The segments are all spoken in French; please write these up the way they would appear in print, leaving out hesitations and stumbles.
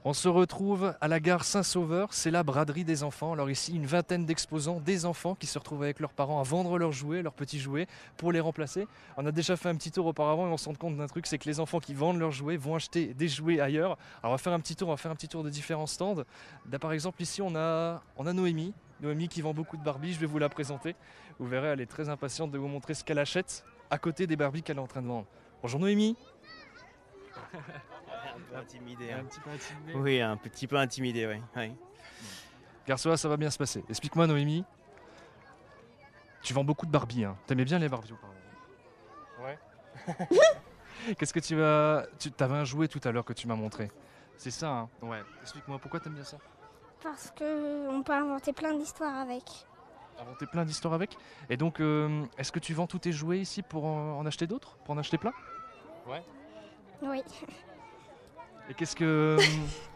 On se retrouve à la gare Saint-Sauveur, c'est la braderie des enfants. Alors ici, une vingtaine d'exposants, des enfants qui se retrouvent avec leurs parents à vendre leurs jouets, leurs petits jouets, pour les remplacer. On a déjà fait un petit tour auparavant et on se rend compte d'un truc, c'est que les enfants qui vendent leurs jouets vont acheter des jouets ailleurs. Alors on va faire un petit tour, on va faire un petit tour de différents stands. Là, par exemple, ici, on a Noémie. Noémie qui vend beaucoup de Barbie, je vais vous la présenter. Vous verrez, elle est très impatiente de vous montrer ce qu'elle achète à côté des Barbies qu'elle est en train de vendre. Bonjour Noémie. Un peu intimidé. Un petit peu intimidée. Oui, un petit peu intimidé, oui. Oui. Garçon, ça va bien se passer. Explique-moi Noémie, tu vends beaucoup de Barbie, hein. T'aimais bien les Barbies auparavant? Ouais. Qu'est-ce que tu vas... T'avais un jouet tout à l'heure que tu m'as montré. C'est ça, hein? Ouais. Explique-moi, pourquoi t'aimes bien ça? Parce qu'on peut inventer plein d'histoires avec. Inventer plein d'histoires avec. Et donc, est-ce que tu vends tous tes jouets ici pour en acheter d'autres? Pour en acheter plein? Ouais. Oui. Et qu'est-ce que...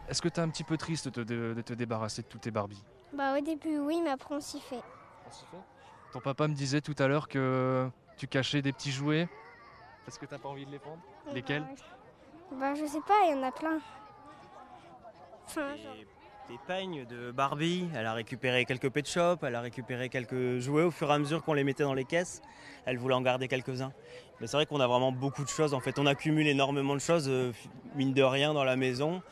Est-ce que t'es un petit peu triste de te débarrasser de tous tes Barbies? Bah au début oui, mais après on s'y fait. Ton papa me disait tout à l'heure que tu cachais des petits jouets. Est-ce que t'as pas envie de les prendre? Lesquels? Bah je sais pas, il y en a plein. Enfin, genre... Des peignes de Barbie, elle a récupéré quelques pet shops, elle a récupéré quelques jouets au fur et à mesure qu'on les mettait dans les caisses. Elle voulait en garder quelques-uns. Mais c'est vrai qu'on a vraiment beaucoup de choses. En fait, on accumule énormément de choses, mine de rien, dans la maison.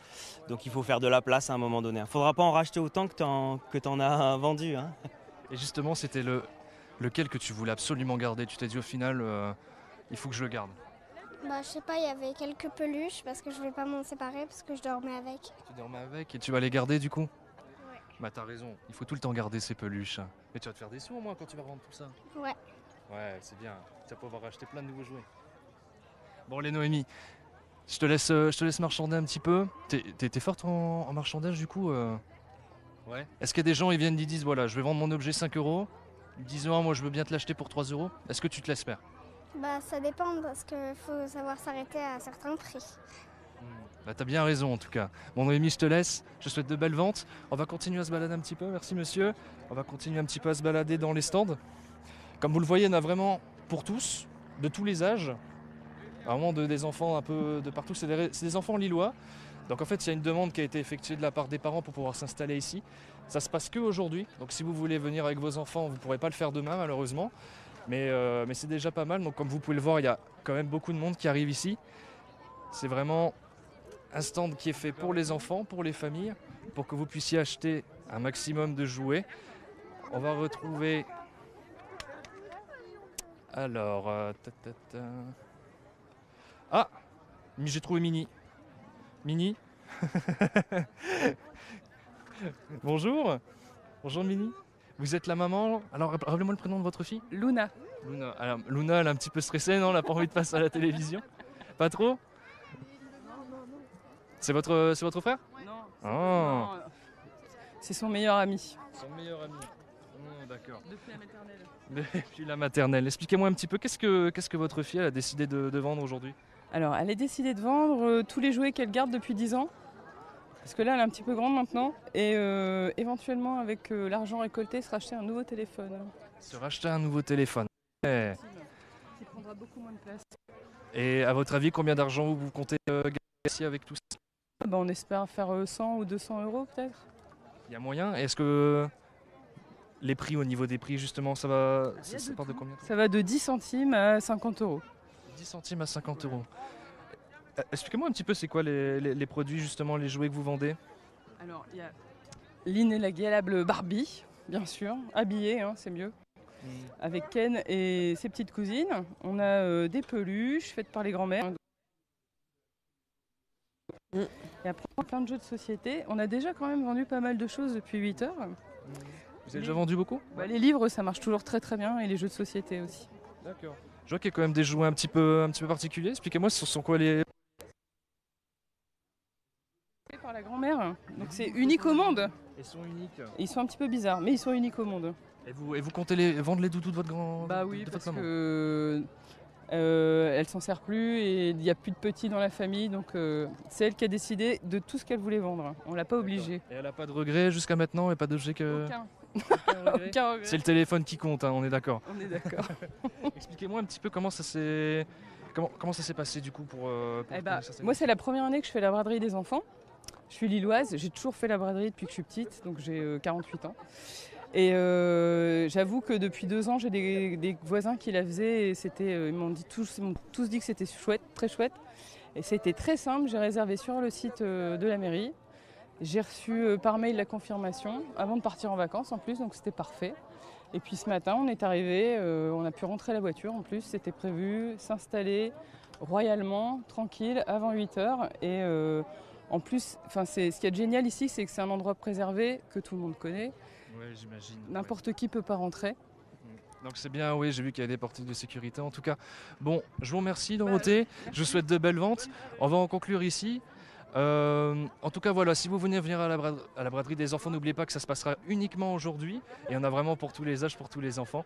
Donc il faut faire de la place à un moment donné. Il ne faudra pas en racheter autant que t'en as vendu, hein. Et justement, c'était lequel que tu voulais absolument garder? Tu t'es dit au final, il faut que je le garde. Bah je sais pas, il y avait quelques peluches parce que je voulais pas m'en séparer parce que je dormais avec. Tu dormais avec et tu vas les garder du coup? Ouais. Bah t'as raison, il faut tout le temps garder ces peluches. Mais tu vas te faire des sous au moins quand tu vas revendre tout ça. Ouais. Ouais, c'est bien. Tu vas pouvoir acheter plein de nouveaux jouets. Bon, les Noémie, je te laisse marchander un petit peu. T'es forte en marchandage du coup Ouais. Est-ce qu'il y a des gens qui viennent et disent voilà, je vais vendre mon objet 5 euros. Ils disent non, moi je veux bien te l'acheter pour 3 euros. Est-ce que tu te laisses faire? Bah ça dépend parce qu'il faut savoir s'arrêter à certains prix. Bah t'as bien raison en tout cas. Bon Noémie, je te laisse, je te souhaite de belles ventes. On va continuer à se balader un petit peu, merci monsieur. On va continuer un petit peu à se balader dans les stands. Comme vous le voyez, il y en a vraiment pour tous, de tous les âges. Vraiment des enfants un peu de partout, c'est des enfants lillois. Donc en fait il y a une demande qui a été effectuée de la part des parents pour pouvoir s'installer ici. Ça se passe que aujourd'hui, donc si vous voulez venir avec vos enfants, vous ne pourrez pas le faire demain malheureusement. Mais c'est déjà pas mal, donc comme vous pouvez le voir, il y a quand même beaucoup de monde qui arrive ici. C'est vraiment un stand qui est fait pour les enfants, pour les familles, pour que vous puissiez acheter un maximum de jouets. On va retrouver... Alors... Ah, j'ai trouvé Mini. Mini. Bonjour. Bonjour Mini. Vous êtes la maman. Alors rappelez-moi le prénom de votre fille. Luna. Luna. Alors, Luna, elle est un petit peu stressée, non? Elle n'a pas envie de passer à la télévision. Pas trop? C'est votre frère? Non. Oh. Non, c'est son meilleur ami. Son meilleur ami. Oh, d'accord. Depuis la maternelle. Depuis la maternelle. Expliquez-moi un petit peu, qu'est-ce que votre fille elle a décidé de vendre aujourd'hui? Alors, elle a décidé de vendre tous les jouets qu'elle garde depuis 10 ans. Parce que là, elle est un petit peu grande maintenant. Et éventuellement, avec l'argent récolté, se racheter un nouveau téléphone. Se racheter un nouveau téléphone. Ouais. Qui prendra beaucoup moins de place. Et à votre avis, combien d'argent vous comptez gagner ici avec tout ça? Bah, on espère faire 100 ou 200 euros peut-être. Il y a moyen? Est-ce que les prix, au niveau des prix, justement, ça part de combien? Ça va de 10 centimes à 50 euros. 10 centimes à 50 euros. Expliquez-moi un petit peu, c'est quoi les produits, justement, les jouets que vous vendez? Alors, il y a l'inégalable Barbie, bien sûr, habillée, hein, c'est mieux. Avec Ken et ses petites cousines. On a des peluches faites par les grands-mères. Et après, plein de jeux de société. On a déjà quand même vendu pas mal de choses depuis 8 heures. Vous avez déjà vendu beaucoup? Bah, les livres, ça marche toujours très très bien et les jeux de société aussi. D'accord. Je vois qu'il y a quand même des jouets un petit peu particuliers. Expliquez-moi, ce sont quoi les... Par la grand-mère, donc c'est unique au monde. Ils sont uniques. Ils sont un petit peu bizarres, mais ils sont uniques au monde. Et vous comptez vendre les doudous de votre grand... Bah oui, de parce votre maman? que elle s'en sert plus et il n'y a plus de petits dans la famille, donc c'est elle qui a décidé de tout ce qu'elle voulait vendre. On l'a pas obligée. Et elle n'a pas de regrets jusqu'à maintenant et pas d'objet que... Aucun. Aucun regret. Aucun regret. C'est le téléphone qui compte, hein, on est d'accord. On est d'accord. Expliquez-moi un petit peu comment ça s'est passé du coup pour Eh bah, commencer cette moi, c'est la première année que je fais la braderie des enfants. Je suis lilloise, j'ai toujours fait la braderie depuis que je suis petite, donc j'ai 48 ans. Et j'avoue que depuis 2 ans, j'ai des voisins qui la faisaient et ils m'ont tous dit que c'était chouette, très chouette. Et c'était très simple, j'ai réservé sur le site de la mairie. J'ai reçu par mail la confirmation avant de partir en vacances en plus, donc c'était parfait. Et puis ce matin, on est arrivé, on a pu rentrer la voiture en plus, c'était prévu, s'installer royalement, tranquille, avant 8 h. Et en plus, ce qui est génial ici, c'est que c'est un endroit préservé que tout le monde connaît. Ouais, j'imagine. N'importe qui peut pas rentrer. Donc c'est bien, oui, j'ai vu qu'il y a des portiques de sécurité en tout cas. Bon, je vous remercie Dorothée, je vous souhaite de belles ventes. On va en conclure ici. En tout cas, voilà, si vous venez venir à la braderie des enfants, n'oubliez pas que ça se passera uniquement aujourd'hui. Et on a vraiment pour tous les âges, pour tous les enfants.